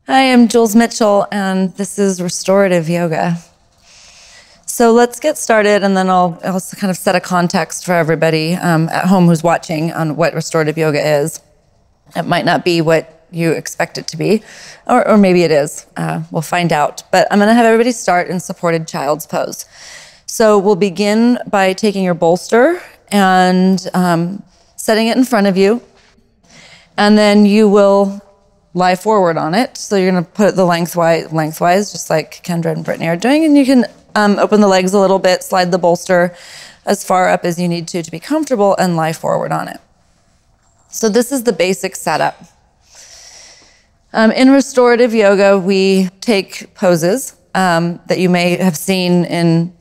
Hi, I'm Jules Mitchell, and this is restorative yoga. So let's get started, and then I'll also kind of set a context for everybody at home who's watching on what restorative yoga is. It might not be what you expect it to be, or maybe it is. We'll find out. But I'm going to have everybody start in supported child's pose. So we'll begin by taking your bolster and setting it in front of you, and then you will lie forward on it. So you're going to put it the lengthwise, just like Kendra and Brittany are doing. And you can open the legs a little bit, slide the bolster as far up as you need to be comfortable, and lie forward on it. So this is the basic setup. In restorative yoga, we take poses that you may have seen in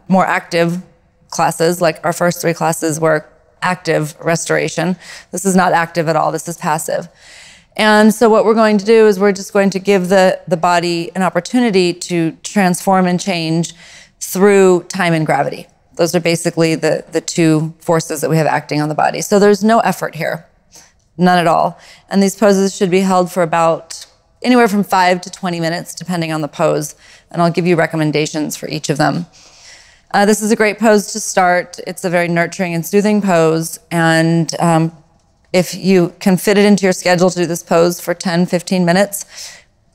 more active classes, like our first 3 classes were active restoration. This is not active at all, this is passive. And so what we're going to do is we're just going to give the body an opportunity to transform and change through time and gravity. Those are basically the 2 forces that we have acting on the body. So there's no effort here, none at all. And these poses should be held for about anywhere from 5 to 20 minutes, depending on the pose. And I'll give you recommendations for each of them. This is a great pose to start. It's a very nurturing and soothing pose. And if you can fit it into your schedule to do this pose for 10, 15 minutes,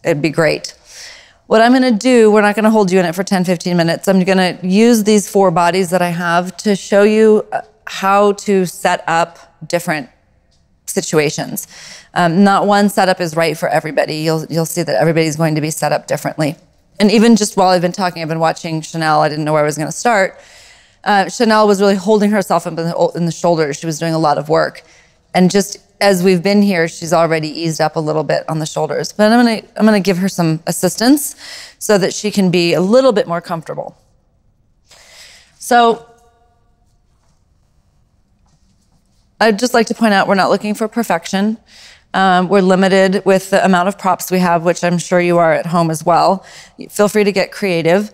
it'd be great. What I'm going to do, we're not going to hold you in it for 10, 15 minutes. I'm going to use these 4 bodies that I have to show you how to set up different situations. Not one setup is right for everybody. You'll see that everybody's going to be set up differently. And even just while I've been talking, I've been watching Chanel. I didn't know where I was going to start. Chanel was really holding herself up in the shoulders. She was doing a lot of work. And just as we've been here, she's already eased up a little bit on the shoulders. But I'm gonna give her some assistance so that she can be a little bit more comfortable. So I'd just like to point out we're not looking for perfection. We're limited with the amount of props we have, which I'm sure you are at home as well. Feel free to get creative.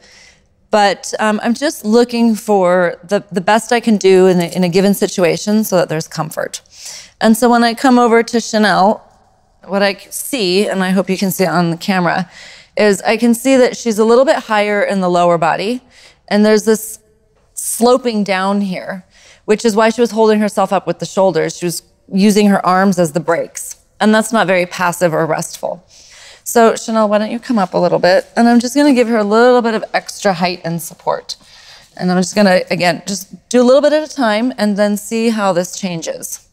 But I'm just looking for the best I can do in a given situation so that there's comfort. And so when I come over to Chanel, what I see, and I hope you can see it on the camera, is I can see that she's a little bit higher in the lower body, and there's this sloping down here, which is why she was holding herself up with the shoulders. She was using her arms as the brakes, and that's not very passive or restful. So Chanel, why don't you come up a little bit, and I'm just gonna give her a little bit of extra height and support. And I'm just gonna, again, just do a little bit at a time and then see how this changes.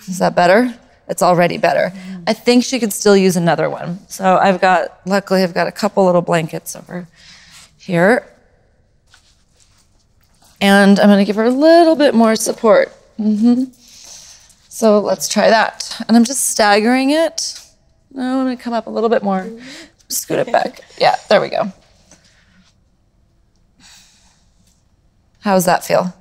Is that better? It's already better. I think she could still use another one. So luckily I've got a couple little blankets over here. And I'm gonna give her a little bit more support. So let's try that. And I'm just staggering it. No, I'm gonna come up a little bit more. Scoot it back. Yeah, there we go. How's that feel?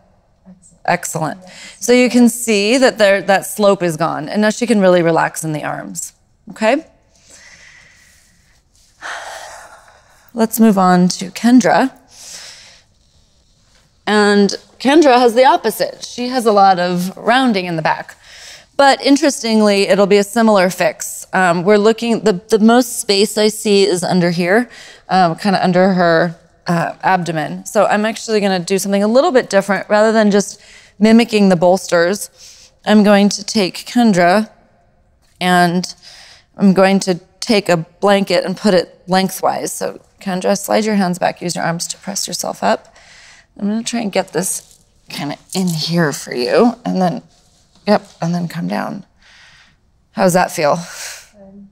Excellent. So you can see that that slope is gone, and now she can really relax in the arms, okay? Let's move on to Kendra. And Kendra has the opposite. She has a lot of rounding in the back. But interestingly, it'll be a similar fix. We're looking, the most space I see is under here, kind of under her abdomen. So I'm actually gonna do something a little bit different. Rather than just mimicking the bolsters, I'm going to take Kendra and I'm going to take a blanket and put it lengthwise. So Kendra, slide your hands back, use your arms to press yourself up. I'm gonna try and get this kind of in here for you, and then, yep, and then come down. How's that feel?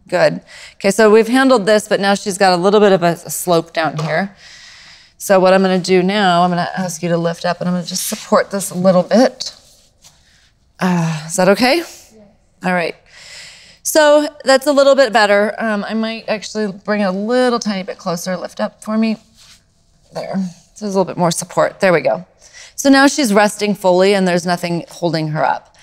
Good. Okay, so we've handled this, but now she's got a little bit of a slope down here. So what I'm gonna do now, I'm gonna ask you to lift up, and I'm gonna just support this a little bit. Is that okay? Yeah. All right. So that's a little bit better. I might actually bring it a little tiny bit closer. Lift up for me. There. So there's a little bit more support. There we go. So now she's resting fully, and there's nothing holding her up.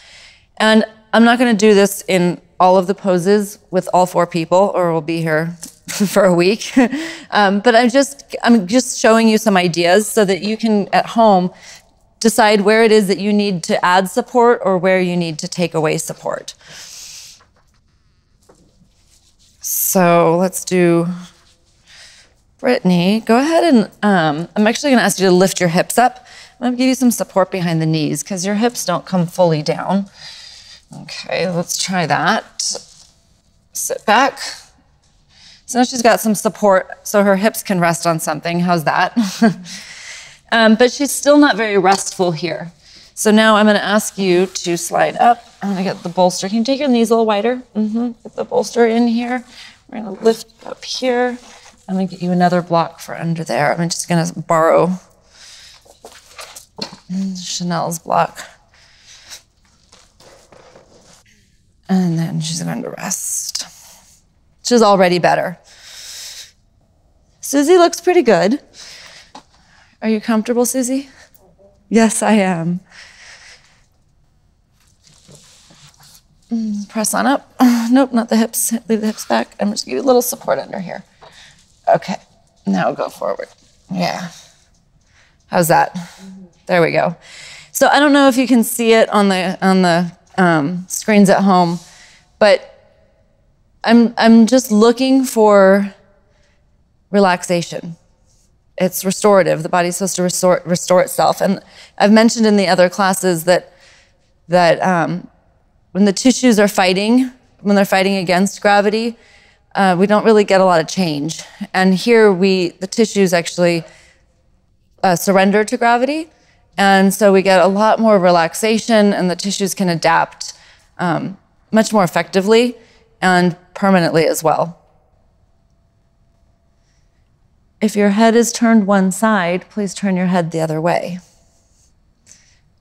And I'm not gonna do this in all of the poses with all 4 people, or we'll be here for a week. But I'm just showing you some ideas so that you can, at home, decide where it is that you need to add support or where you need to take away support. So let's do Brittany. Go ahead and I'm actually gonna ask you to lift your hips up. I'm gonna give you some support behind the knees because your hips don't come fully down. Okay, let's try that. Sit back. So now she's got some support so her hips can rest on something. How's that? But she's still not very restful here. So now I'm gonna ask you to slide up. I'm gonna get the bolster. Can you take your knees a little wider? Get the bolster in here. We're gonna lift up here. I'm gonna get you another block for under there. I'm just gonna borrow Chanel's block. And then she's going to rest. She's already better. Susie looks pretty good. Are you comfortable, Susie? Yes, I am. Press on up. Nope, not the hips. Leave the hips back. I'm just gonna give you a little support under here. Okay, now go forward. Yeah. How's that? There we go. So I don't know if you can see it on the screens at home, but I'm just looking for relaxation. It's restorative. The body's supposed to restore itself. And I've mentioned in the other classes that when the tissues are fighting, when they're fighting against gravity, we don't really get a lot of change. And here the tissues actually surrender to gravity. And so we get a lot more relaxation and the tissues can adapt much more effectively and permanently as well. If your head is turned one side, please turn your head the other way.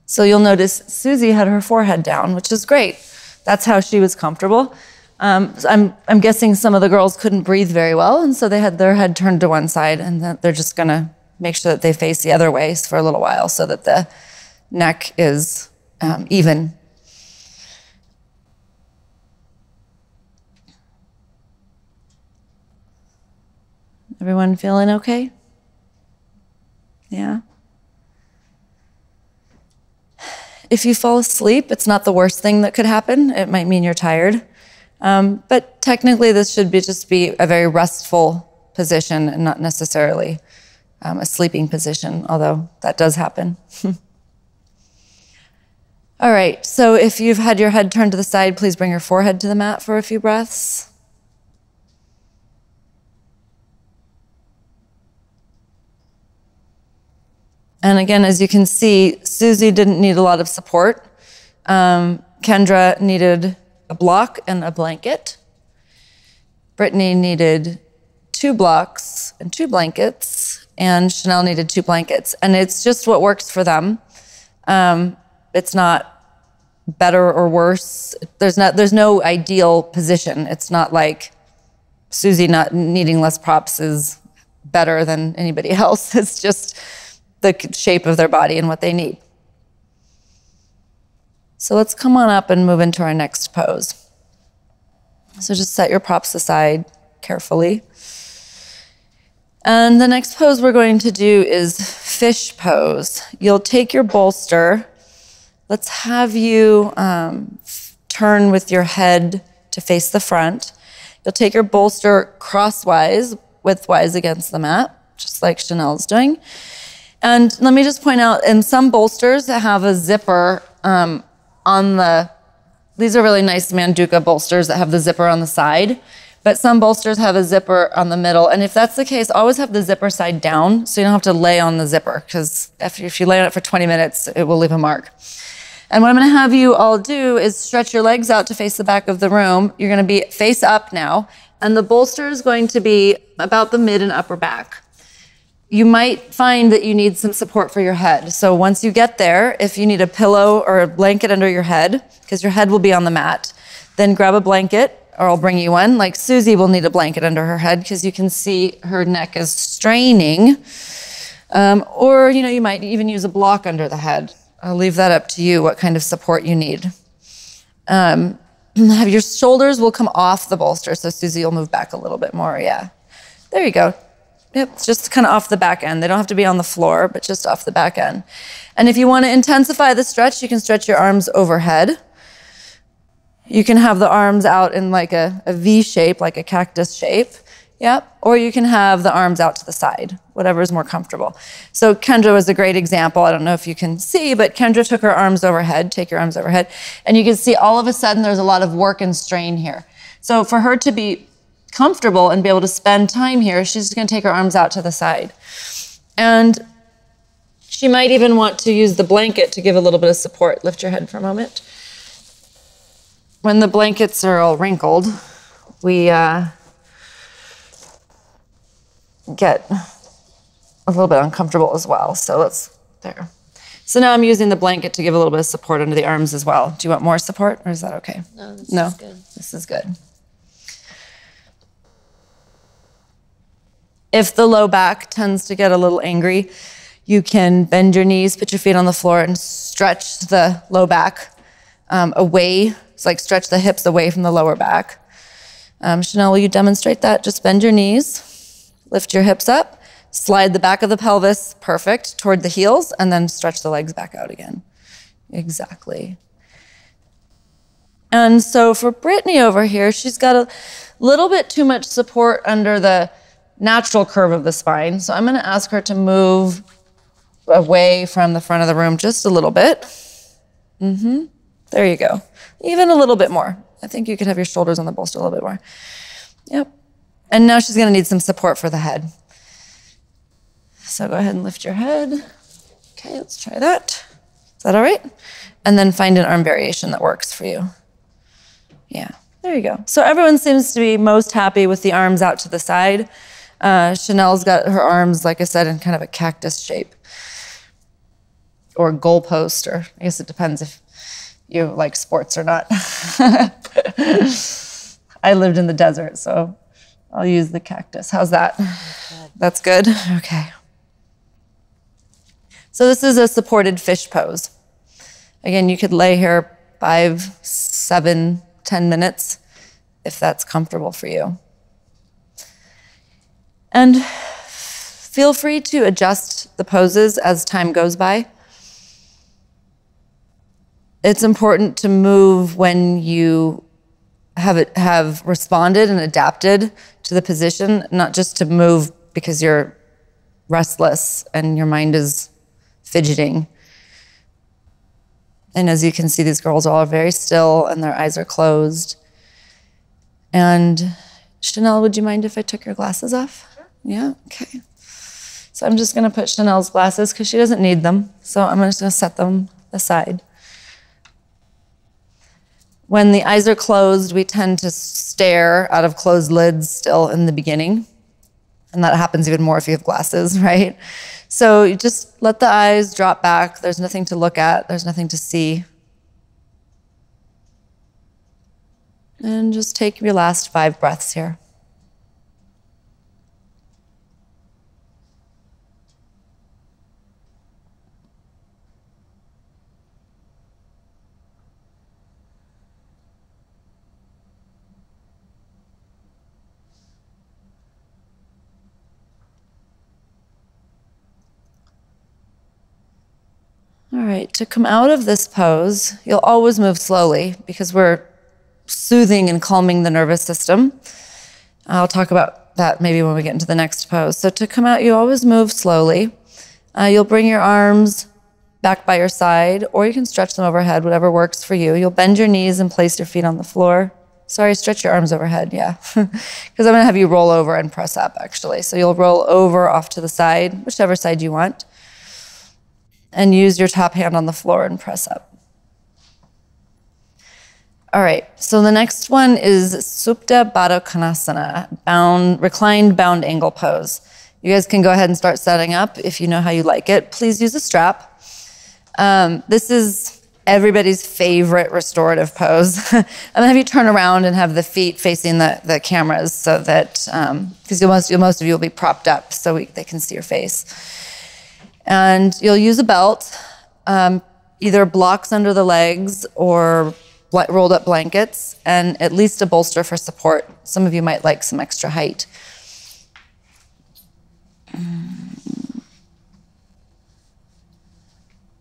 So you'll notice Susie had her forehead down, which is great. That's how she was comfortable. I'm guessing some of the girls couldn't breathe very well, and so they had their head turned to one side, and they're just gonna make sure that they face the other way for a little while so that the neck is even. Everyone feeling okay? Yeah? If you fall asleep, it's not the worst thing that could happen. It might mean you're tired. But technically, this should just be a very restful position and not necessarily a sleeping position, although that does happen. All right, so if you've had your head turned to the side, please bring your forehead to the mat for a few breaths. And again, as you can see, Susie didn't need a lot of support. Kendra needed a block and a blanket. Brittany needed 2 blocks and 2 blankets, and Chanel needed 2 blankets. And it's just what works for them. It's not better or worse. There's no ideal position. It's not like Susie not needing less props is better than anybody else. It's just the shape of their body and what they need. So let's come on up and move into our next pose. So just set your props aside carefully. And the next pose we're going to do is fish pose. You'll take your bolster. Let's have you turn with your head to face the front. You'll take your bolster crosswise, widthwise against the mat, just like Chanel's doing. And let me just point out, in some bolsters that have a zipper these are really nice Manduka bolsters that have the zipper on the side, but some bolsters have a zipper on the middle. And if that's the case, always have the zipper side down so you don't have to lay on the zipper, because if you lay on it for 20 minutes, it will leave a mark. And what I'm gonna have you all do is stretch your legs out to face the back of the room. You're gonna be face up now, and the bolster is going to be about the mid and upper back. You might find that you need some support for your head. So once you get there, if you need a pillow or a blanket under your head, because your head will be on the mat, then grab a blanket, or I'll bring you one. Like Susie will need a blanket under her head because you can see her neck is straining. Or you might even use a block under the head. I'll leave that up to you, what kind of support you need. Your shoulders will come off the bolster, so Susie will move back a little bit more, yeah. There you go. Yep, it's just kind of off the back end. They don't have to be on the floor, but just off the back end. And if you want to intensify the stretch, you can stretch your arms overhead. You can have the arms out in like a V shape, like a cactus shape. Yep. Or you can have the arms out to the side, whatever is more comfortable. So Kendra was a great example. I don't know if you can see, but Kendra took her arms overhead. Take your arms overhead. And you can see all of a sudden there's a lot of work and strain here. So for her to be comfortable and be able to spend time here, she's just going to take her arms out to the side. And she might even want to use the blanket to give a little bit of support. Lift your head for a moment. When the blankets are all wrinkled, we get a little bit uncomfortable as well. So there. So now I'm using the blanket to give a little bit of support under the arms as well. Do you want more support, or is that okay? No, this is good. This is good. If the low back tends to get a little angry, you can bend your knees, put your feet on the floor, and stretch the low back away. It's like stretch the hips away from the lower back. Chanel, will you demonstrate that? Just bend your knees. Lift your hips up, slide the back of the pelvis, perfect, toward the heels, and then stretch the legs back out again. Exactly. And so for Brittany over here, she's got a little bit too much support under the natural curve of the spine. So I'm gonna ask her to move away from the front of the room just a little bit. There you go. Even a little bit more. I think you could have your shoulders on the bolster a little bit more. Yep. And now she's gonna need some support for the head. So go ahead and lift your head. Okay, let's try that. Is that all right? And then find an arm variation that works for you. Yeah, there you go. So everyone seems to be most happy with the arms out to the side. Chanel's got her arms, like I said, in kind of a cactus shape. Or a goalpost, or I guess it depends if you like sports or not. I lived in the desert, so I'll use the cactus. How's that? That's good? Okay. So this is a supported fish pose. Again, you could lay here 5, 7, 10 minutes if that's comfortable for you. And feel free to adjust the poses as time goes by. It's important to move when you have responded and adapted to the position, not just to move because you're restless and your mind is fidgeting. And as you can see, these girls are all very still and their eyes are closed. And Chanel, would you mind if I took your glasses off? Sure. Yeah, okay. So I'm just gonna put Chanel's glasses because she doesn't need them. So I'm just gonna set them aside. When the eyes are closed, we tend to stare out of closed lids still in the beginning. And that happens even more if you have glasses, right? So you just let the eyes drop back. There's nothing to look at. There's nothing to see. And just take your last 5 breaths here. All right, to come out of this pose, you'll always move slowly because we're soothing and calming the nervous system. I'll talk about that maybe when we get into the next pose. So to come out, you always move slowly. You'll bring your arms back by your side, or you can stretch them overhead, whatever works for you. You'll bend your knees and place your feet on the floor. Sorry, stretch your arms overhead, yeah. Because I'm gonna have you roll over and press up, actually. So you'll roll over off to the side, whichever side you want. And use your top hand on the floor and press up. All right, so the next one is Supta Baddha Konasana, reclined bound angle pose. You guys can go ahead and start setting up if you know how you like it. Please use a strap. This is everybody's favorite restorative pose. I'm gonna have you turn around and have the feet facing the cameras so that, because most of you will be propped up so they can see your face. And you'll use a belt, either blocks under the legs or rolled up blankets, and at least a bolster for support. Some of you might like some extra height.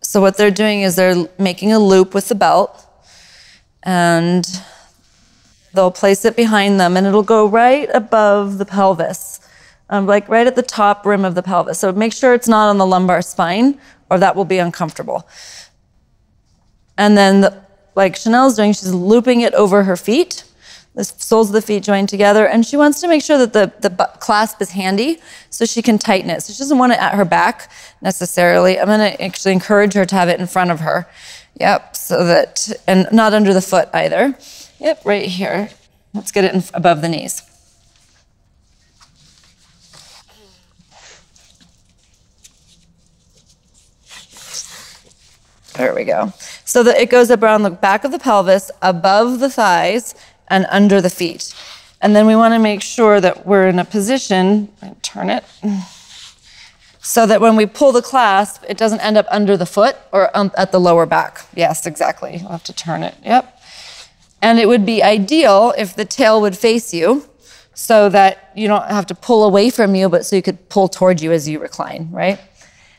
So what they're doing is they're making a loop with the belt, and They'll place it behind them and it'll go right above the pelvis, like right at the top rim of the pelvis. So make sure it's not on the lumbar spine or that will be uncomfortable. And then like Chanel's doing, she's looping it over her feet. The soles of the feet joined together. And she wants to make sure that the clasp is handy so she can tighten it. So she doesn't want it at her back necessarily. I'm gonna actually encourage her to have it in front of her. Yep, so that, and not under the foot either. Yep, right here. Let's get it above the knees. There we go. So that it goes around the back of the pelvis, above the thighs, and under the feet. And then we want to make sure that we're in a position, turn it, so that when we pull the clasp, it doesn't end up under the foot or at the lower back. Yes, exactly. You'll have to turn it. Yep. And it would be ideal if the tail would face you so that you don't have to pull away from you, but so you could pull toward you as you recline, right?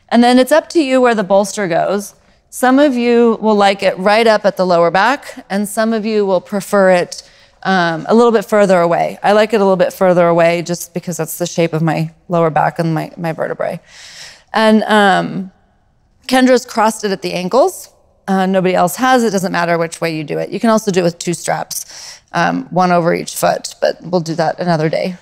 And then it's up to you where the bolster goes. Some of you will like it right up at the lower back, and some of you will prefer it a little bit further away. I like it a little bit further away just because that's the shape of my lower back and my vertebrae. And Kendra's crossed it at the ankles. Nobody else has it. Doesn't matter which way you do it. You can also do it with 2 straps, one over each foot, but we'll do that another day.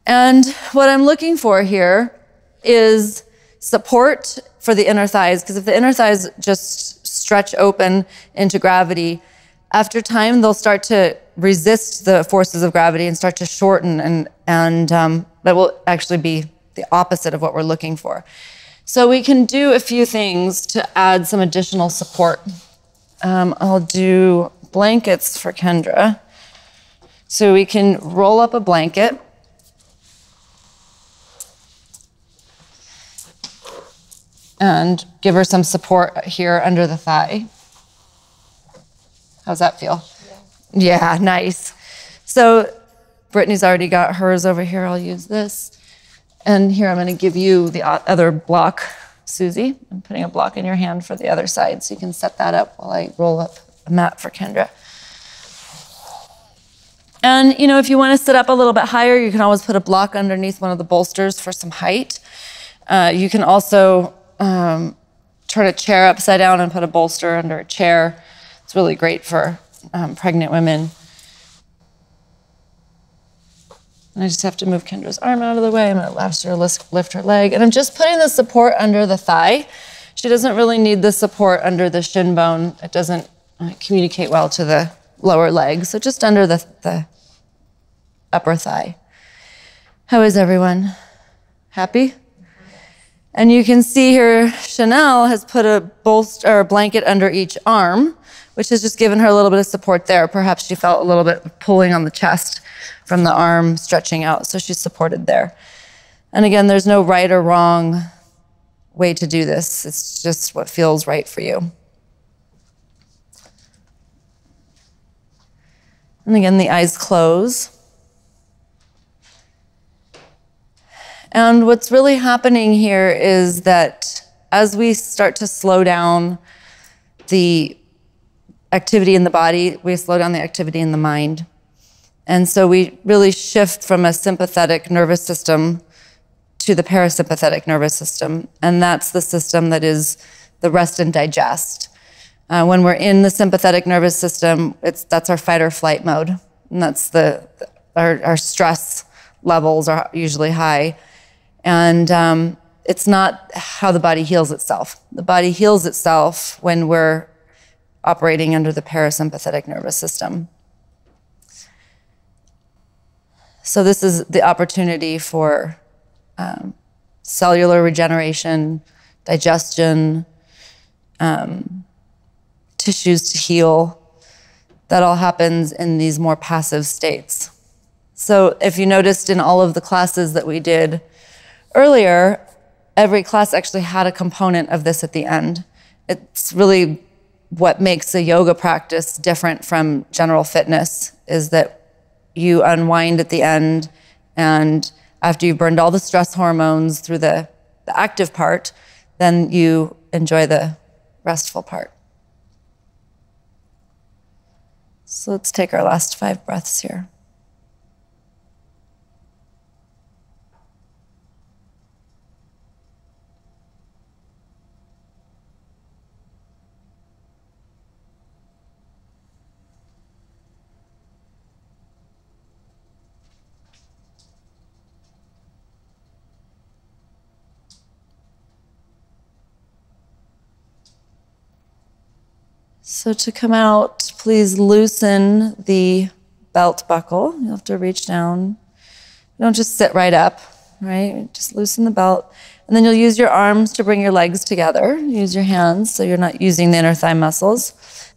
And what I'm looking for here is support for the inner thighs, because if the inner thighs just stretch open into gravity, after time they'll start to resist the forces of gravity and start to shorten, and that will actually be the opposite of what we're looking for. So we can do a few things to add some additional support. I'll do blankets for Kendra. So we can roll up a blanket. And give her some support here under the thigh. How's that feel? Yeah, nice. So Brittany's already got hers over here. I'll use this. And here I'm going to give you the other block, Susie. I'm putting a block in your hand for the other side, so you can set that up while I roll up a mat for Kendra. And you know, if you want to sit up a little bit higher, you can always put a block underneath one of the bolsters for some height. You can also turn a chair upside down and put a bolster under a chair. It's really great for pregnant women. And I just have to move Kendra's arm out of the way. I'm going to ask her to lift her leg. And I'm just putting the support under the thigh. She doesn't really need the support under the shin bone. It doesn't communicate well to the lower leg. So just under the upper thigh. How is everyone? Happy? And you can see here, Chanel has put a bolster or a blanket under each arm, which has just given her a little bit of support there. Perhaps she felt a little bit pulling on the chest from the arm stretching out, so she's supported there. And again, there's no right or wrong way to do this. It's just what feels right for you. And again, the eyes close. And what's really happening here is that as we start to slow down the activity in the body, we slow down the activity in the mind. And so we really shift from a sympathetic nervous system to the parasympathetic nervous system. And that's the system that is the rest and digest. When we're in the sympathetic nervous system, that's our fight or flight mode. And that's our stress levels are usually high. And it's not how the body heals itself. The body heals itself when we're operating under the parasympathetic nervous system. So this is the opportunity for cellular regeneration, digestion, tissues to heal. That all happens in these more passive states. So if you noticed in all of the classes that we did earlier, every class actually had a component of this at the end. It's really what makes a yoga practice different from general fitness is that you unwind at the end, and after you've burned all the stress hormones through the active part, then you enjoy the restful part. So let's take our last 5 breaths here. So to come out, please loosen the belt buckle. You'll have to reach down. Don't just sit right up, right? Just loosen the belt. And then you'll use your arms to bring your legs together. Use your hands so you're not using the inner thigh muscles.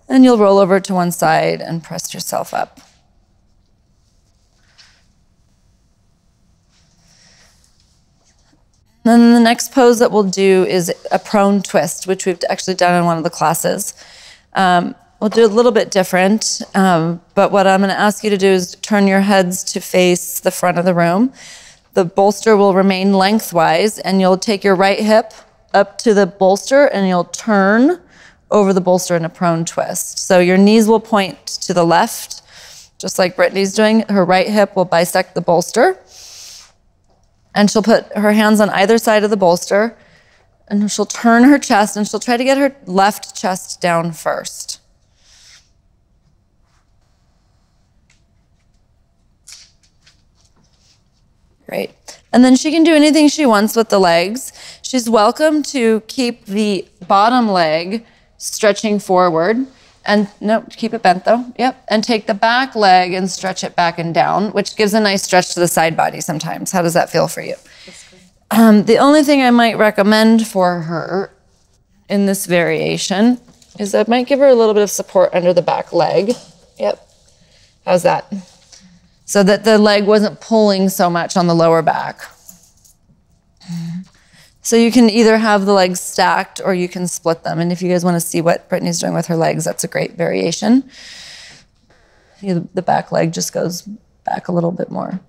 And you'll roll over to one side and press yourself up. Then the next pose that we'll do is a prone twist, which we've actually done in one of the classes. We'll do a little bit different, but what I'm going to ask you to do is turn your heads to face the front of the room. The bolster will remain lengthwise, and you'll take your right hip up to the bolster, and you'll turn over the bolster in a prone twist. So your knees will point to the left, just like Brittany's doing. Her right hip will bisect the bolster, and she'll put her hands on either side of the bolster, and she'll turn her chest, and she'll try to get her left chest down first. Great. And then she can do anything she wants with the legs. She's welcome to keep the bottom leg stretching forward. And no, keep it bent though. Yep. And take the back leg and stretch it back and down, which gives a nice stretch to the side body sometimes. How does that feel for you? The only thing I might recommend for her in this variation is I might give her a little bit of support under the back leg. Yep. How's that? So that the leg wasn't pulling so much on the lower back. So you can either have the legs stacked or you can split them. And if you guys want to see what Brittany's doing with her legs, that's a great variation. The back leg just goes back a little bit more.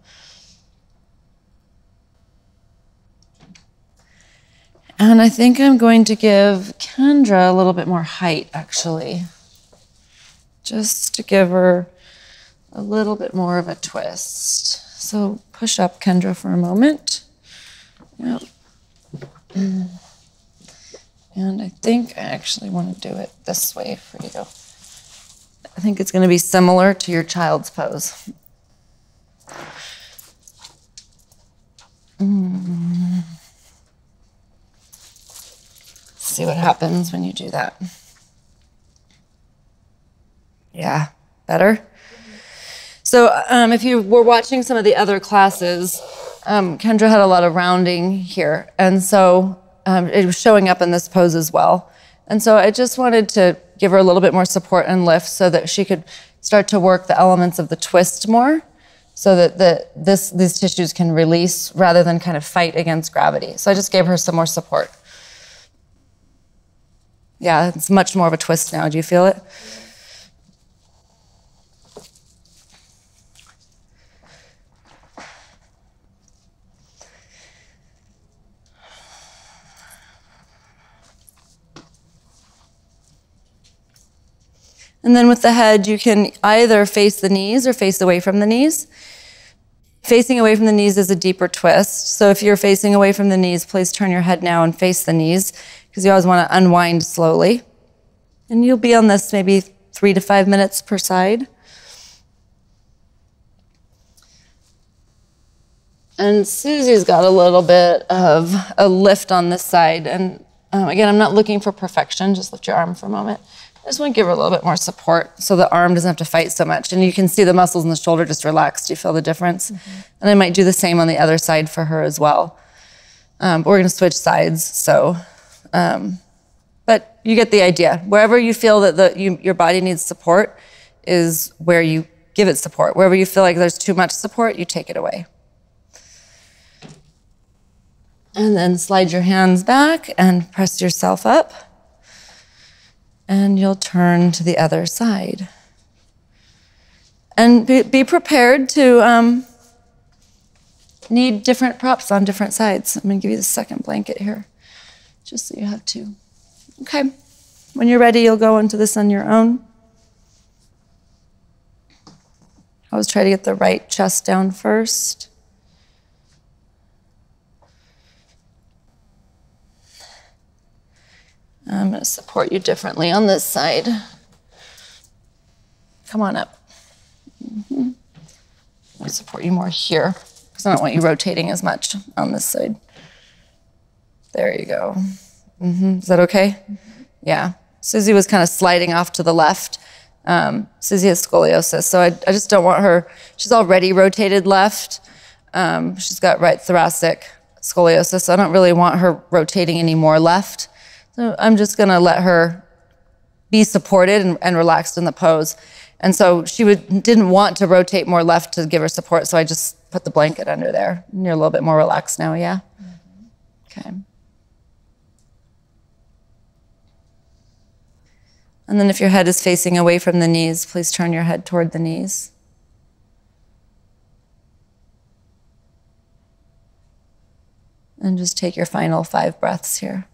And I think I'm going to give Kendra a little bit more height, actually. Just to give her a little bit more of a twist. So push up, Kendra, for a moment. Yep. And I think I actually want to do it this way for you. I think it's going to be similar to your child's pose. See what happens when you do that. Yeah, better? So if you were watching some of the other classes, Kendra had a lot of rounding here. And so it was showing up in this pose as well. And so I just wanted to give her a little bit more support and lift so that she could start to work the elements of the twist more so that these tissues can release rather than kind of fight against gravity. So I just gave her some more support. Yeah, it's much more of a twist now. Do you feel it? And then with the head, you can either face the knees or face away from the knees. Facing away from the knees is a deeper twist. So if you're facing away from the knees, please turn your head now and face the knees because you always want to unwind slowly. And you'll be on this maybe 3 to 5 minutes per side. And Susie's got a little bit of a lift on this side. And again, I'm not looking for perfection. Just lift your arm for a moment. I just want to give her a little bit more support so the arm doesn't have to fight so much. And you can see the muscles in the shoulder just relax. Do you feel the difference? Mm-hmm. And I might do the same on the other side for her as well. But we're going to switch sides. So, but you get the idea. Wherever you feel that your body needs support is where you give it support. Wherever you feel like there's too much support, you take it away. And then slide your hands back and press yourself up. And you'll turn to the other side. And be prepared to need different props on different sides. I'm going to give you the second blanket here, just so you have two. Okay. When you're ready, you'll go into this on your own. Always try to get the right chest down first. I'm going to support you differently on this side. Come on up. I'm going to support you more here because I don't want you rotating as much on this side. There you go. Is that okay? Yeah. Susie was kind of sliding off to the left. Susie has scoliosis, so I just don't want her. She's already rotated left. She's got right thoracic scoliosis, so I don't really want her rotating any more left. So I'm just going to let her be supported and relaxed in the pose. And so she didn't want to rotate more left to give her support, so I just put the blanket under there. And you're a little bit more relaxed now, yeah? Okay. And then if your head is facing away from the knees, please turn your head toward the knees. And just take your final 5 breaths here.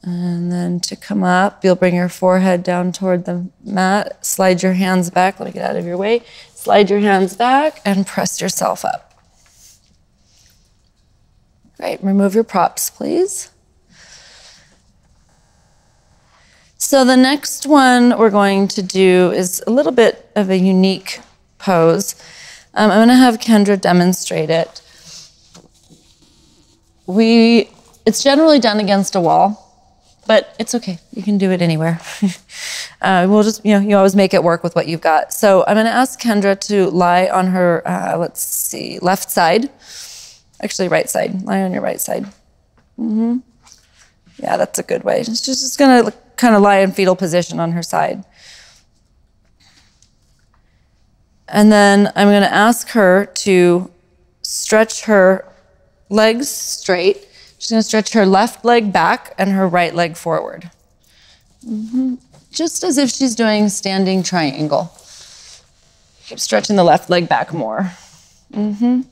And then to come up, you'll bring your forehead down toward the mat. Slide your hands back. Let me get out of your way. Slide your hands back and press yourself up. Great. Remove your props, please. So the next one we're going to do is a little bit of a unique pose. I'm going to have Kendra demonstrate it. It's generally done against a wall. But it's okay. You can do it anywhere. We'll just, you always make it work with what you've got. So I'm going to ask Kendra to lie on her, let's see, left side. Actually, right side. Lie on your right side. Yeah, that's a good way. She's just going to kind of lie in fetal position on her side. And then I'm going to ask her to stretch her legs straight. She's going to stretch her left leg back and her right leg forward. Just as if she's doing standing triangle. Keep stretching the left leg back more. Yep.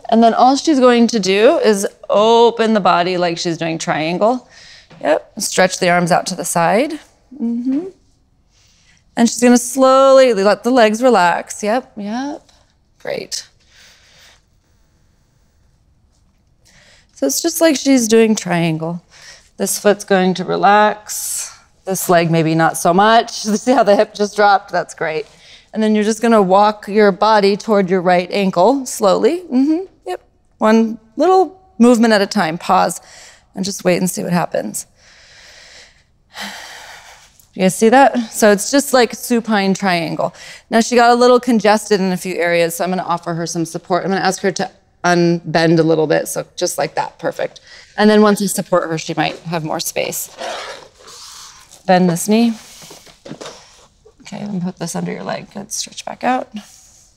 And then all she's going to do is open the body like she's doing triangle. Yep. Stretch the arms out to the side. And she's going to slowly let the legs relax. Yep. Great. So it's just like she's doing triangle. This foot's going to relax. This leg maybe not so much. See how the hip just dropped? That's great. And then you're just going to walk your body toward your right ankle slowly. Yep. One little movement at a time. Pause and just wait and see what happens. You guys see that? So it's just like supine triangle. Now she got a little congested in a few areas, so I'm going to offer her some support. I'm going to ask her to unbend a little bit, so just like that, perfect. And then once you support her, she might have more space. Bend this knee. Okay, and put this under your leg. Good, stretch back out. Is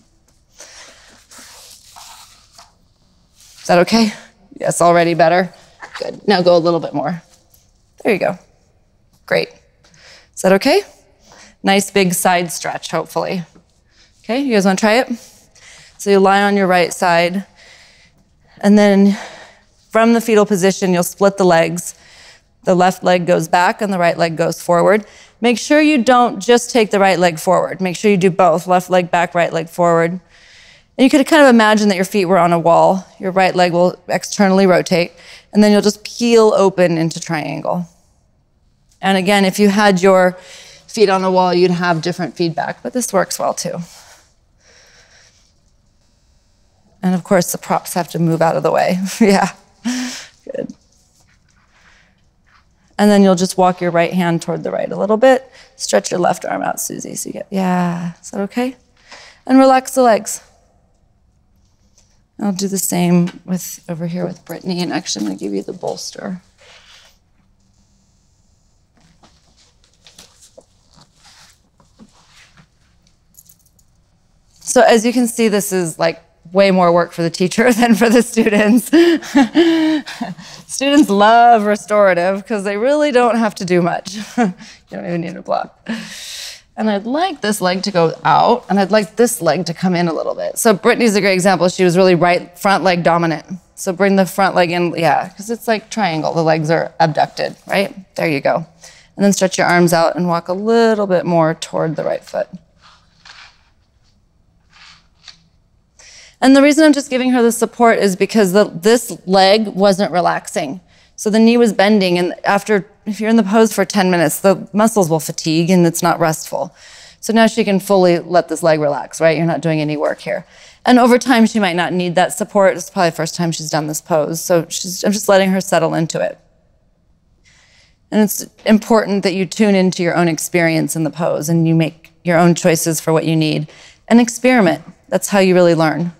that okay? Yes, already better. Good, now go a little bit more. There you go. Great. Is that okay? Nice big side stretch, hopefully. Okay, you guys wanna try it? So you lie on your right side, and then from the fetal position, you'll split the legs. The left leg goes back and the right leg goes forward. Make sure you don't just take the right leg forward. Make sure you do both, left leg back, right leg forward. And you could kind of imagine that your feet were on a wall. Your right leg will externally rotate, and then you'll just peel open into triangle. And again, if you had your feet on a wall, you'd have different feedback, but this works well too. And of course, the props have to move out of the way. Yeah, good. And then you'll just walk your right hand toward the right a little bit. Stretch your left arm out, Susie. So you get, yeah, is that okay? And relax the legs. I'll do the same with over here with Brittany, and actually I'm gonna give you the bolster. So as you can see, this is like way more work for the teacher than for the students. Students Students love restorative because they really don't have to do much. You don't even need a block. And I'd like this leg to go out, and I'd like this leg to come in a little bit. So Brittany's a great example. She was really right front leg dominant. So bring the front leg in, yeah, because it's like triangle. The legs are abducted, right? There you go. And then stretch your arms out and walk a little bit more toward the right foot. And the reason I'm just giving her the support is because this leg wasn't relaxing. So the knee was bending, and if you're in the pose for 10 minutes, the muscles will fatigue and it's not restful. So now she can fully let this leg relax, right? You're not doing any work here. And over time, she might not need that support. It's probably the first time she's done this pose. So I'm just letting her settle into it. And it's important that you tune into your own experience in the pose and you make your own choices for what you need. And experiment. That's how you really learn.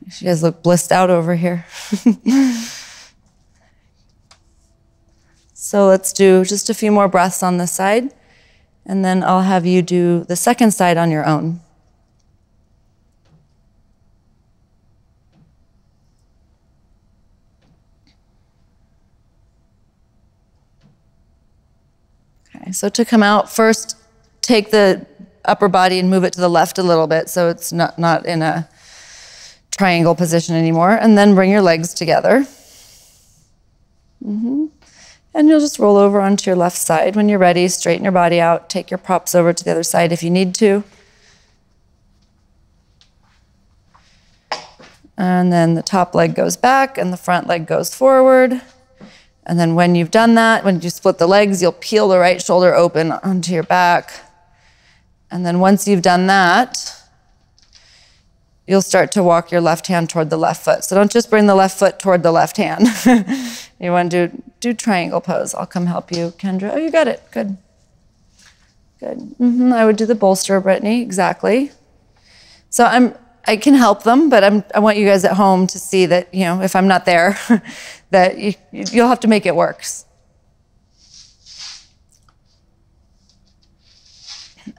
She does look blissed out over here. So let's do just a few more breaths on this side, and then I'll have you do the second side on your own. Okay, so to come out, first take the upper body and move it to the left a little bit so it's not in a triangle position anymore, and then bring your legs together. And you'll just roll over onto your left side. When you're ready, straighten your body out, take your props over to the other side if you need to. And then the top leg goes back and the front leg goes forward. And then when you've done that, when you split the legs, you'll peel the right shoulder open onto your back. And then once you've done that, you'll start to walk your left hand toward the left foot. So don't just bring the left foot toward the left hand. You want to do triangle pose. I'll come help you, Kendra. Oh, you got it. Good. Good. I would do the bolster, Brittany. Exactly. So I can help them, but I want you guys at home to see that, you know, if I'm not there, that you'll have to make it work.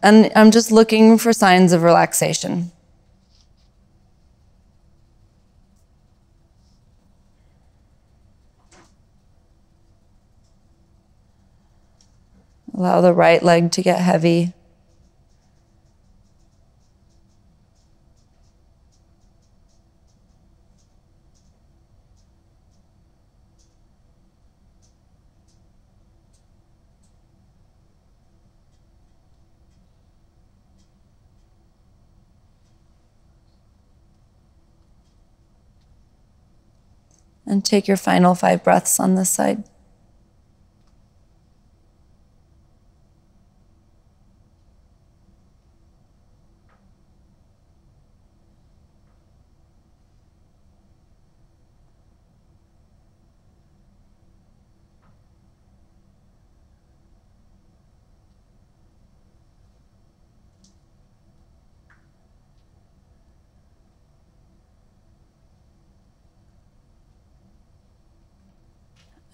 And I'm just looking for signs of relaxation. Allow the right leg to get heavy. And take your final 5 breaths on this side.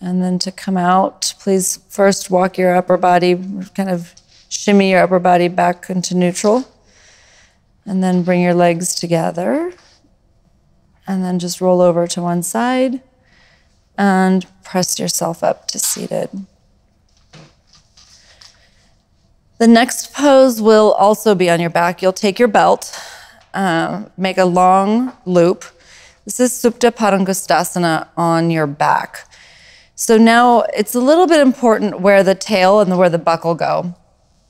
And then to come out, please first walk your upper body, kind of shimmy your upper body back into neutral. And then bring your legs together. And then just roll over to one side and press yourself up to seated. The next pose will also be on your back. You'll take your belt, make a long loop. This is Supta Padangusthasana on your back. So now it's a little bit important where the tail and where the buckle go.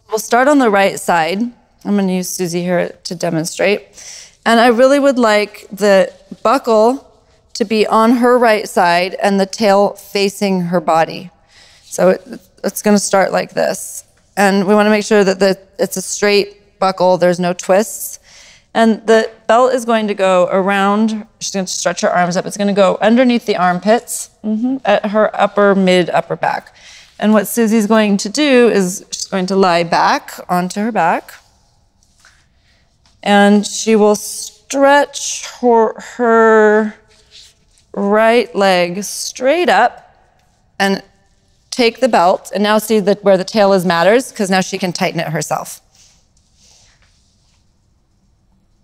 We'll start on the right side. I'm going to use Susie here to demonstrate. And I really would like the buckle to be on her right side and the tail facing her body. So it's going to start like this. And we want to make sure that it's a straight buckle, there's no twists. And the belt is going to go around, she's going to stretch her arms up. It's going to go underneath the armpits at her upper back. And what Susie's going to do is she's going to lie back onto her back. And she will stretch her right leg straight up and take the belt. And now see that where the tail is matters because now she can tighten it herself.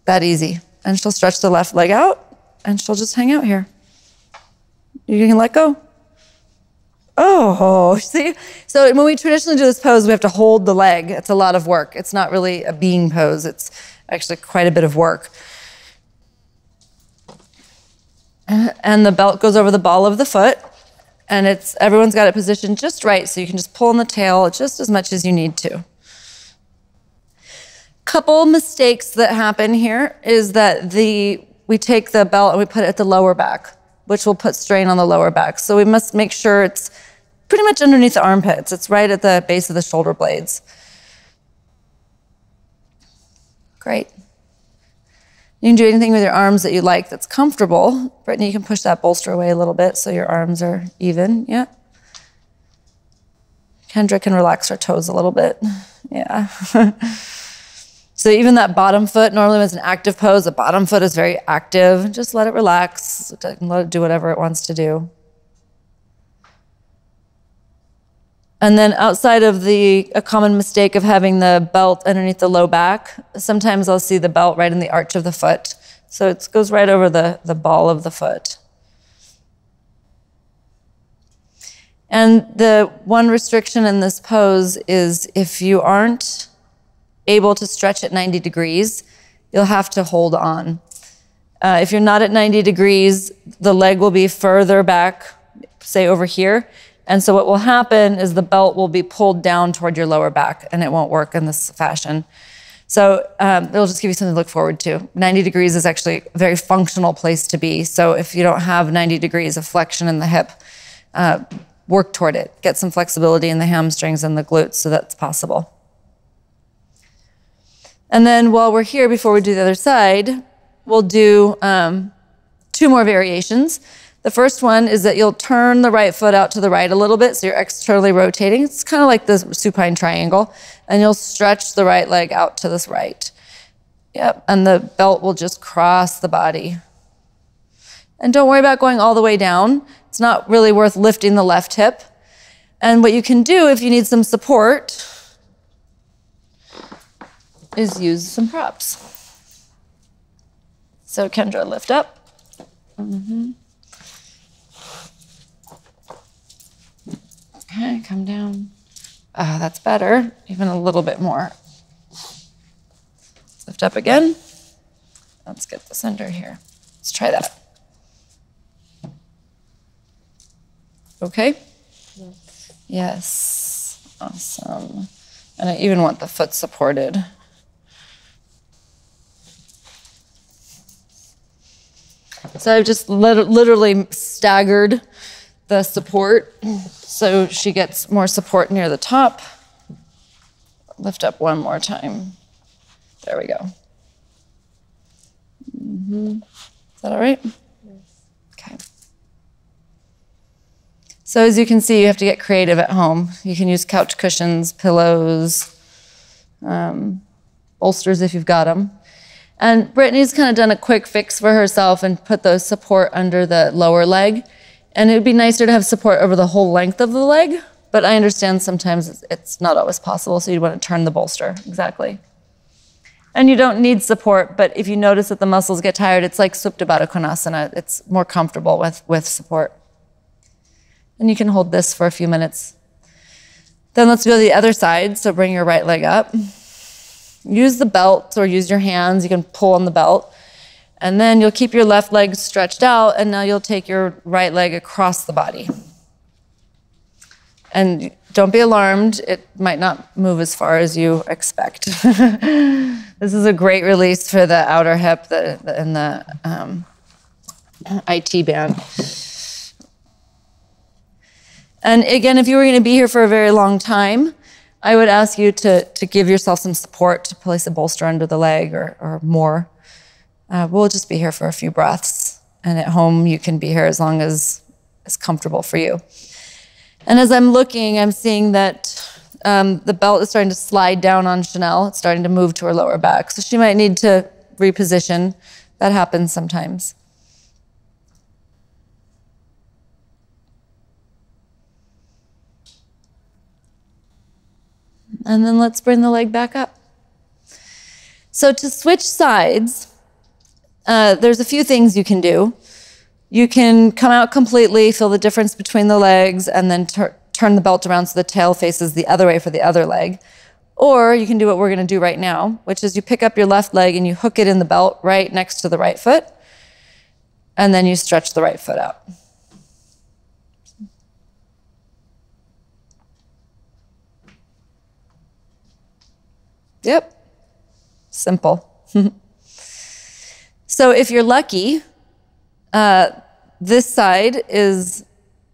That easy. And she'll stretch the left leg out and she'll just hang out here. You can let go. Oh, see? So when we traditionally do this pose, we have to hold the leg. It's a lot of work. It's not really a being pose. It's actually quite a bit of work. And the belt goes over the ball of the foot. And everyone's got it positioned just right, so you can just pull on the tail just as much as you need to. Couple mistakes that happen here is that we take the belt and we put it at the lower back, which will put strain on the lower back. So we must make sure it's pretty much underneath the armpits. It's right at the base of the shoulder blades. Great. You can do anything with your arms that you like that's comfortable. Brittany, you can push that bolster away a little bit so your arms are even. Yeah. Kendra can relax her toes a little bit. Yeah. So even that bottom foot, normally when it's an active pose, the bottom foot is very active. Just let it relax and let it do whatever it wants to do. And then outside of a common mistake of having the belt underneath the low back, sometimes I'll see the belt right in the arch of the foot. So it goes right over the ball of the foot. And the one restriction in this pose is if you aren't able to stretch at 90 degrees, you'll have to hold on. If you're not at 90 degrees, the leg will be further back, say over here. And so what will happen is the belt will be pulled down toward your lower back and it won't work in this fashion. So it'll just give you something to look forward to. 90 degrees is actually a very functional place to be. So if you don't have 90 degrees of flexion in the hip, work toward it. Get some flexibility in the hamstrings and the glutes so that's possible. And then while we're here, before we do the other side, we'll do 2 more variations. The first one is that you'll turn the right foot out to the right a little bit, so you're externally rotating. It's kind of like the supine triangle, and you'll stretch the right leg out to this right. Yep, and the belt will just cross the body. And don't worry about going all the way down. It's not really worth lifting the left hip. And what you can do if you need some support is use some props. So Kendra, lift up. Mm-hmm. Okay, come down. That's better, even a little bit more. Lift up again. Let's get the center here. Let's try that. Okay? Yes. Awesome. And I even want the foot supported. So I've just literally staggered the support so she gets more support near the top. Lift up one more time. There we go. Mm-hmm. Is that all right? Yes. Okay. So as you can see, you have to get creative at home. You can use couch cushions, pillows, bolsters if you've got them. And Brittany's kind of done a quick fix for herself and put the support under the lower leg. And it'd be nicer to have support over the whole length of the leg, but I understand sometimes it's not always possible, so you'd want to turn the bolster. Exactly. And you don't need support, but if you notice that the muscles get tired, it's like Supta Baddha Konasana. It's more comfortable with support. And you can hold this for a few minutes. Then let's go to the other side, so bring your right leg up. Use the belt or use your hands. You can pull on the belt. And then you'll keep your left leg stretched out, and now you'll take your right leg across the body. And don't be alarmed. It might not move as far as you expect. This is a great release for the outer hip and the IT band. And again, if you were going to be here for a very long time, I would ask you to give yourself some support, to place a bolster under the leg or more. We'll just be here for a few breaths. And at home, you can be here as long as it's comfortable for you. And as I'm looking, I'm seeing that the belt is starting to slide down on Chanel. It's starting to move to her lower back. So she might need to reposition. That happens sometimes. And then let's bring the leg back up. So to switch sides, There's a few things you can do. You can come out completely, feel the difference between the legs, and then turn the belt around so the tail faces the other way for the other leg. Or you can do what we're going to do right now, which is you pick up your left leg and you hook it in the belt right next to the right foot, and then you stretch the right foot out. Yep, simple. So if you're lucky, this side is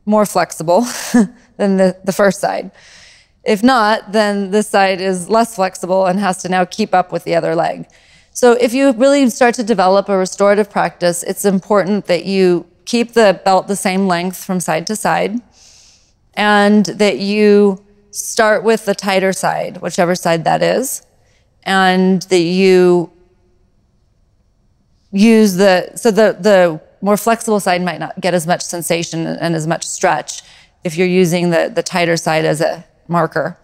more flexible than the first side. If not, then this side is less flexible and has to now keep up with the other leg. So if you really start to develop a restorative practice, it's important that you keep the belt the same length from side to side, and that you start with the tighter side, whichever side that is, and that you use the more flexible side might not get as much sensation and as much stretch if you're using the tighter side as a marker,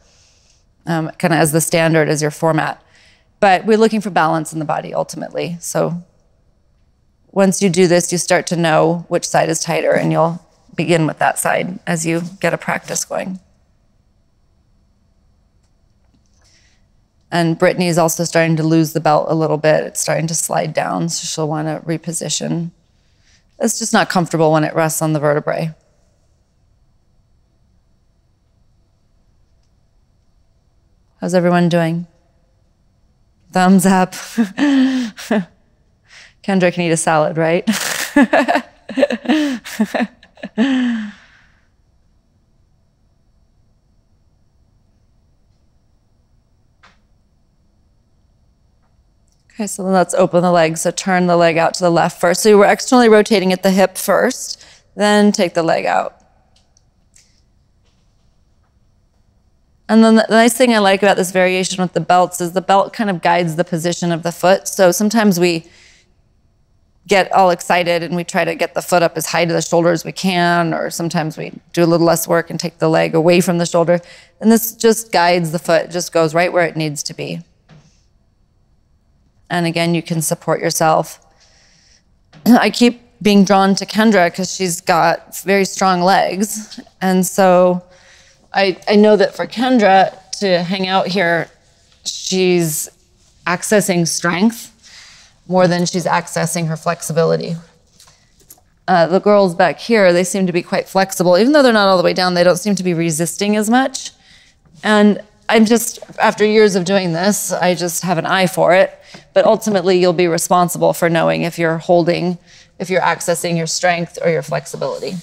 kind of as the standard, as your format. But we're looking for balance in the body ultimately. So once you do this, you start to know which side is tighter, and you'll begin with that side as you get a practice going. And Brittany's also starting to lose the belt a little bit. It's starting to slide down, so she'll want to reposition. It's just not comfortable when it rests on the vertebrae. How's everyone doing? Thumbs up. Kendra can eat a salad, right? Okay, so then let's open the leg. So turn the leg out to the left first. So we're externally rotating at the hip first, then take the leg out. And then the nice thing I like about this variation with the belts is the belt kind of guides the position of the foot. So sometimes we get all excited and we try to get the foot up as high to the shoulder as we can, or sometimes we do a little less work and take the leg away from the shoulder. And this just guides the foot, just goes right where it needs to be. And again, you can support yourself. I keep being drawn to Kendra because she's got very strong legs. And so I know that for Kendra to hang out here, she's accessing strength more than she's accessing her flexibility. The girls back here, they seem to be quite flexible. Even though they're not all the way down, they don't seem to be resisting as much. And I'm just, after years of doing this, I just have an eye for it. But ultimately, you'll be responsible for knowing if you're holding, if you're accessing your strength or your flexibility.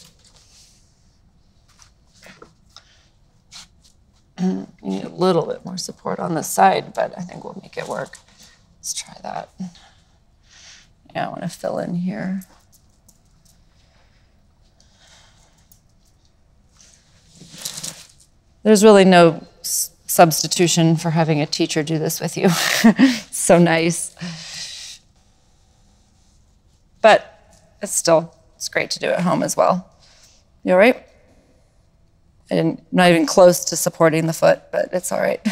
You need a little bit more support on this side, but I think we'll make it work. Let's try that. Yeah, I want to fill in here. There's really no substitution for having a teacher do this with you. It's so nice. But it's great to do at home as well. You all right? I'm not even close to supporting the foot, but it's all right.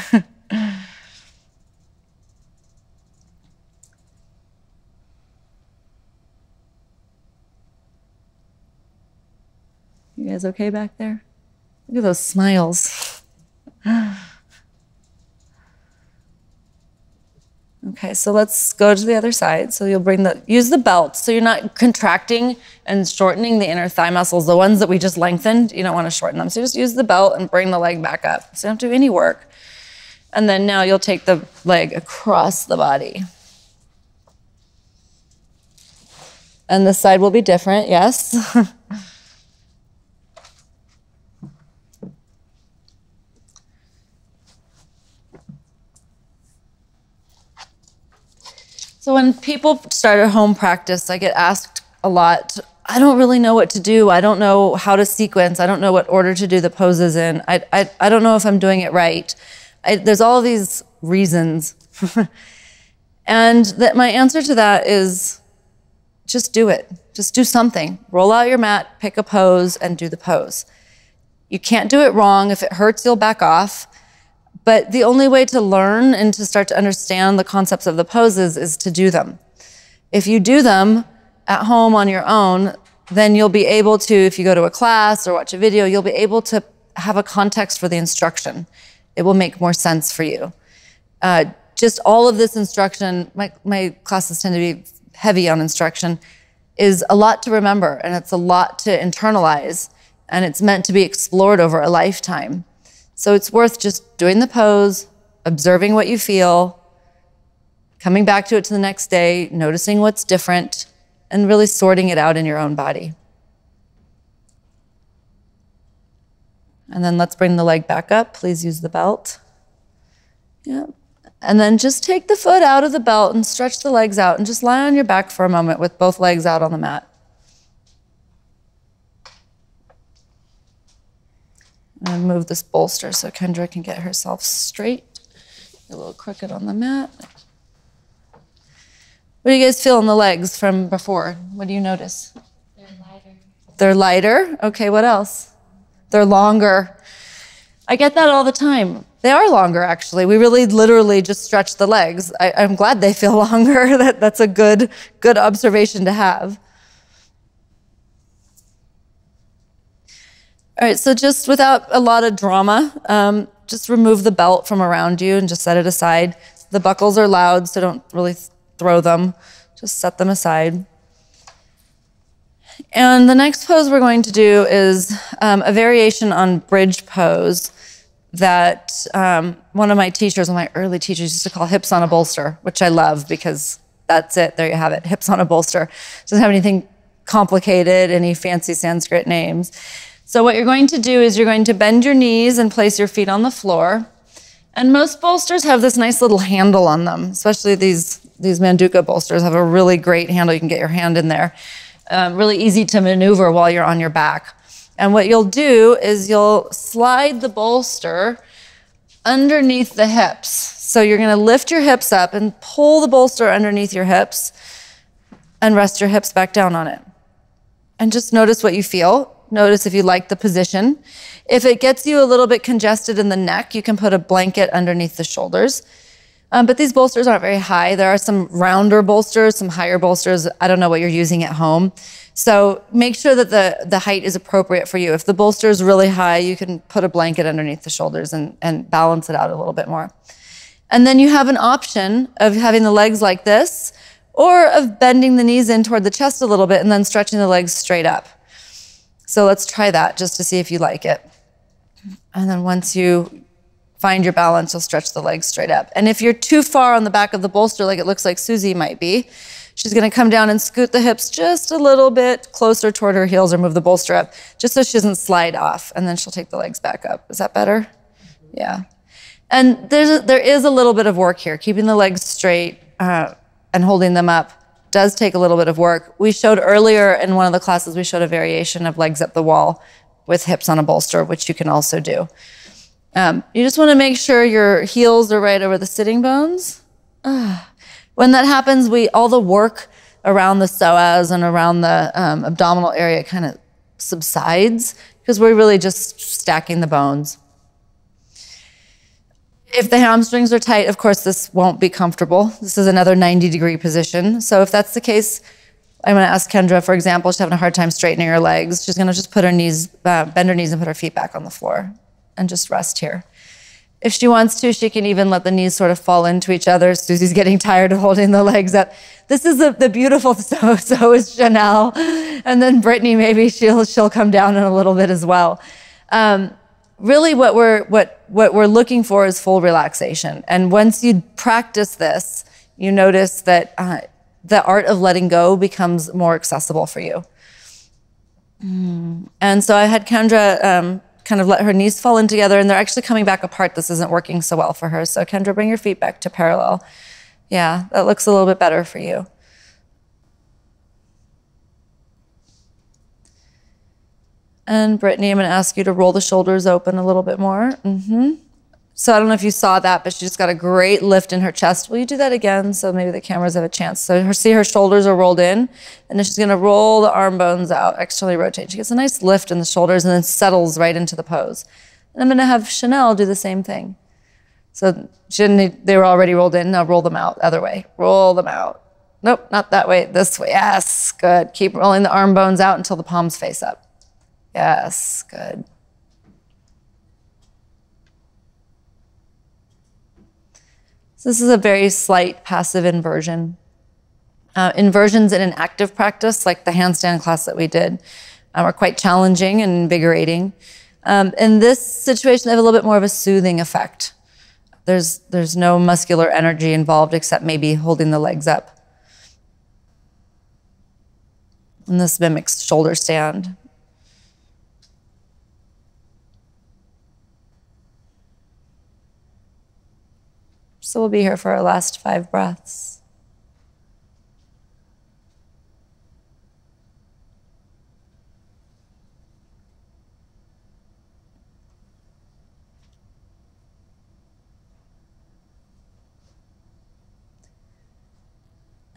You guys okay back there? Look at those smiles. Okay, so let's go to the other side. So you'll use the belt. So you're not contracting and shortening the inner thigh muscles, the ones that we just lengthened. You don't want to shorten them. So just use the belt and bring the leg back up. So you don't have to do any work. And then now you'll take the leg across the body. And this side will be different, yes. So when people start a home practice, I get asked a lot, I don't really know what to do. I don't know how to sequence. I don't know what order to do the poses in. I don't know if I'm doing it right. There's all these reasons. And my answer to that is just do it. Just do something. Roll out your mat, pick a pose, and do the pose. You can't do it wrong. If it hurts, you'll back off. But the only way to learn and to start to understand the concepts of the poses is to do them. If you do them at home on your own, then you'll be able to, if you go to a class or watch a video, you'll be able to have a context for the instruction. It will make more sense for you. Just all of this instruction, my classes tend to be heavy on instruction, is a lot to remember, and it's a lot to internalize, and it's meant to be explored over a lifetime. So it's worth just doing the pose, observing what you feel, coming back to it to the next day, noticing what's different, and really sorting it out in your own body. And then let's bring the leg back up. Please use the belt. Yeah. And then just take the foot out of the belt and stretch the legs out and just lie on your back for a moment with both legs out on the mat. And move this bolster so Kendra can get herself straight. A little crooked on the mat. What do you guys feel in the legs from before? What do you notice? They're lighter. They're lighter? Okay, what else? They're longer. I get that all the time. They are longer, actually. We really literally just stretch the legs. I'm glad they feel longer. That's a good observation to have. All right, so just without a lot of drama, just remove the belt from around you and just set it aside. The buckles are loud, so don't really throw them. Just set them aside. And the next pose we're going to do is a variation on bridge pose that one of my teachers, one of my early teachers, used to call hips on a bolster, which I love because that's it. There you have it, hips on a bolster. Doesn't have anything complicated, any fancy Sanskrit names. So what you're going to do is you're going to bend your knees and place your feet on the floor. And most bolsters have this nice little handle on them, especially these Manduka bolsters have a really great handle. You can get your hand in there. Really easy to maneuver while you're on your back. And what you'll do is you'll slide the bolster underneath the hips. So you're going to lift your hips up and pull the bolster underneath your hips and rest your hips back down on it. And just notice what you feel. Notice if you like the position. If it gets you a little bit congested in the neck, you can put a blanket underneath the shoulders. But these bolsters aren't very high. There are some rounder bolsters, some higher bolsters. I don't know what you're using at home. So make sure that the height is appropriate for you. If the bolster is really high, you can put a blanket underneath the shoulders and balance it out a little bit more. And then you have an option of having the legs like this, or of bending the knees in toward the chest a little bit and then stretching the legs straight up. So let's try that just to see if you like it. And then once you find your balance, you'll stretch the legs straight up. And if you're too far on the back of the bolster, like it looks like Susie might be, she's gonna come down and scoot the hips just a little bit closer toward her heels or move the bolster up, just so she doesn't slide off. And then she'll take the legs back up. Is that better? Yeah. And there is a little bit of work here. Keeping the legs straight and holding them up does take a little bit of work. We showed earlier in one of the classes, we showed a variation of legs up the wall with hips on a bolster, which you can also do. You just want to make sure your heels are right over the sitting bones. When that happens, all the work around the psoas and around the abdominal area kind of subsides because we're really just stacking the bones. If the hamstrings are tight, of course, this won't be comfortable. This is another 90-degree position. So if that's the case, I'm going to ask Kendra, for example, she's having a hard time straightening her legs. She's going to just put her knees, bend her knees and put her feet back on the floor and just rest here. If she wants to, she can even let the knees sort of fall into each other. Susie's getting tired of holding the legs up. This is the beautiful, so is Chanel. And then Brittany, maybe she'll come down in a little bit as well. Really what we're looking for is full relaxation. And once you practice this, you notice that the art of letting go becomes more accessible for you. And so I had Kendra kind of let her knees fall in together, and they're actually coming back apart. This isn't working so well for her. So Kendra, bring your feet back to parallel. Yeah, that looks a little bit better for you. And Brittany, I'm going to ask you to roll the shoulders open a little bit more. So I don't know if you saw that, but she just got a great lift in her chest. Will you do that again so maybe the cameras have a chance? So see her shoulders are rolled in, and then she's going to roll the arm bones out, externally rotate. She gets a nice lift in the shoulders and then settles right into the pose. And I'm going to have Chanel do the same thing. So they were already rolled in. Now roll them out, other way. Roll them out. Nope, not that way. This way. Yes, good. Keep rolling the arm bones out until the palms face up. Yes, good. So this is a very slight passive inversion. Inversions in an active practice, like the handstand class that we did, are quite challenging and invigorating. In this situation, they have a little bit more of a soothing effect. There's no muscular energy involved except maybe holding the legs up. And this mimics shoulder stand. So we'll be here for our last 5 breaths.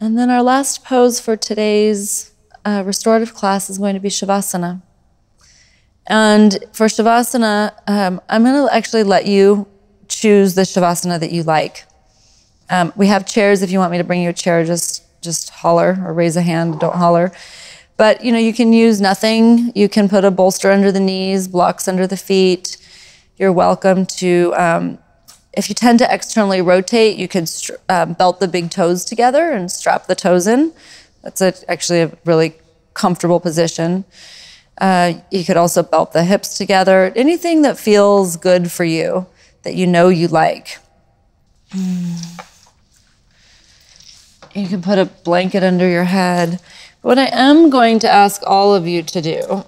And then our last pose for today's restorative class is going to be Shavasana. And for Shavasana, I'm going to actually let you choose the Shavasana that you like. We have chairs. If you want me to bring you a chair, just holler or raise a hand. Don't holler. But you can use nothing. You can put a bolster under the knees, blocks under the feet. You're welcome to, if you tend to externally rotate, you could belt the big toes together and strap the toes in. That's actually a really comfortable position. You could also belt the hips together. Anything that feels good for you, that you know you like. You can put a blanket under your head. What I am going to ask all of you to do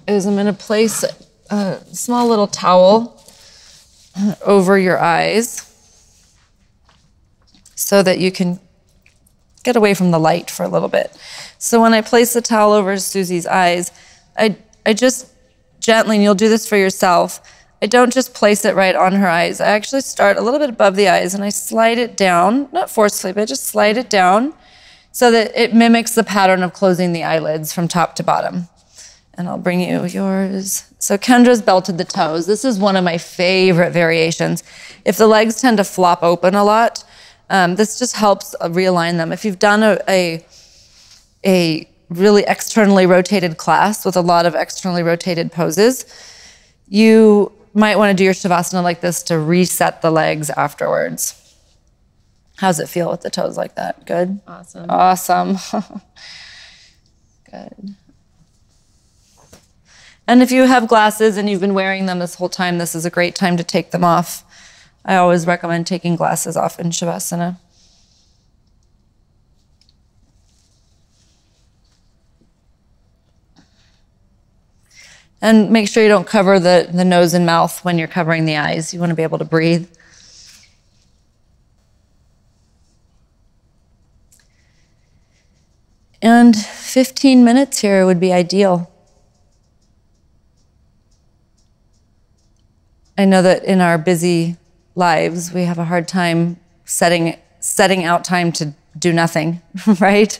is I'm going to place a small little towel over your eyes so that you can get away from the light for a little bit. So when I place the towel over Susie's eyes, I just gently, and you'll do this for yourself, I don't just place it right on her eyes. I actually start a little bit above the eyes and I slide it down, not forcefully, but just slide it down so that it mimics the pattern of closing the eyelids from top to bottom. And I'll bring you yours. So Kendra's belted the toes. This is one of my favorite variations. If the legs tend to flop open a lot, this just helps realign them. If you've done a really externally rotated class with a lot of externally rotated poses, you might want to do your Shavasana like this to reset the legs afterwards. How's it feel with the toes like that? Good? Awesome. Awesome. Good. And if you have glasses and you've been wearing them this whole time, this is a great time to take them off. I always recommend taking glasses off in Shavasana. And make sure you don't cover the nose and mouth when you're covering the eyes. You want to be able to breathe. And 15 minutes here would be ideal. I know that in our busy lives, we have a hard time setting out time to do nothing, right?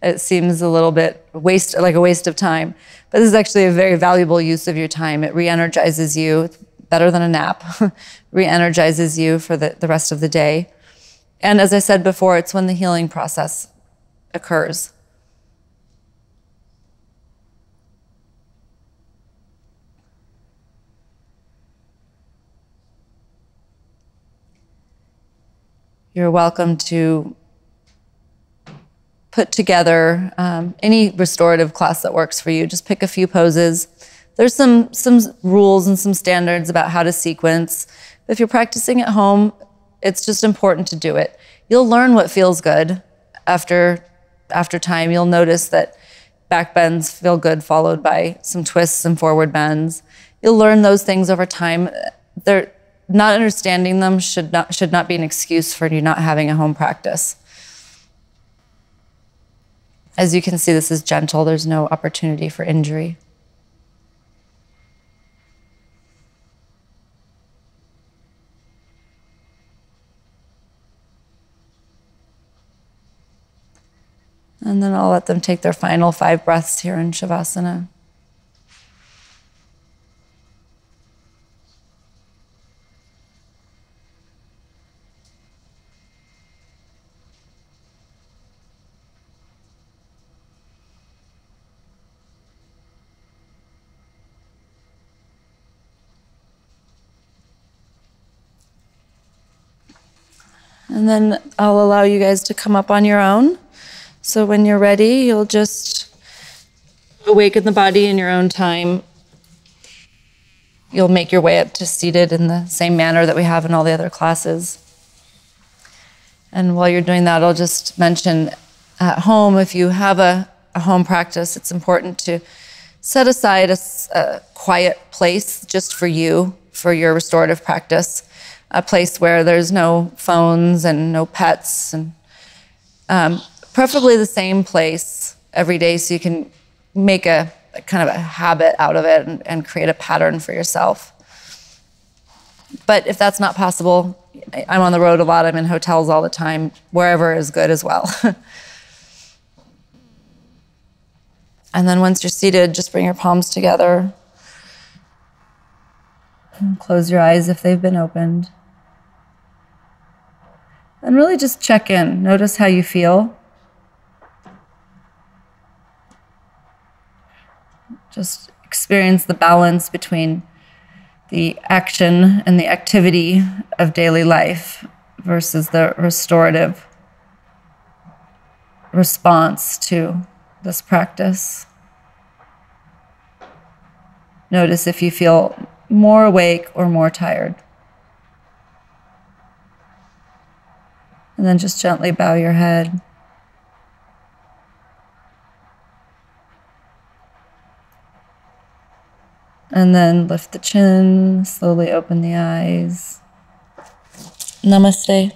It seems a little bit like a waste of time. But this is actually a very valuable use of your time. It re-energizes you. It's better than a nap. Re-energizes you for the rest of the day. And as I said before, it's when the healing process occurs. You're welcome to put together any restorative class that works for you. Just pick a few poses. There's some rules and some standards about how to sequence. If you're practicing at home, it's just important to do it. You'll learn what feels good after time. You'll notice that back bends feel good, followed by some twists and forward bends. You'll learn those things over time. Not understanding them should not be an excuse for you not having a home practice. As you can see, this is gentle. There's no opportunity for injury. And then I'll let them take their final 5 breaths here in Shavasana. And then I'll allow you guys to come up on your own. So when you're ready, you'll just awaken the body in your own time. You'll make your way up to seated in the same manner that we have in all the other classes. And while you're doing that, I'll just mention at home, if you have a home practice, it's important to set aside a quiet place just for you, for your restorative practice, a place where there's no phones and no pets, and preferably the same place every day so you can make a kind of a habit out of it and create a pattern for yourself. But if that's not possible, I'm on the road a lot, I'm in hotels all the time, wherever is good as well. And then once you're seated, just bring your palms together. And close your eyes if they've been opened. And really just check in. Notice how you feel. Just experience the balance between the action and the activity of daily life versus the restorative response to this practice. Notice if you feel more awake or more tired. And then just gently bow your head. And then lift the chin, slowly open the eyes. Namaste.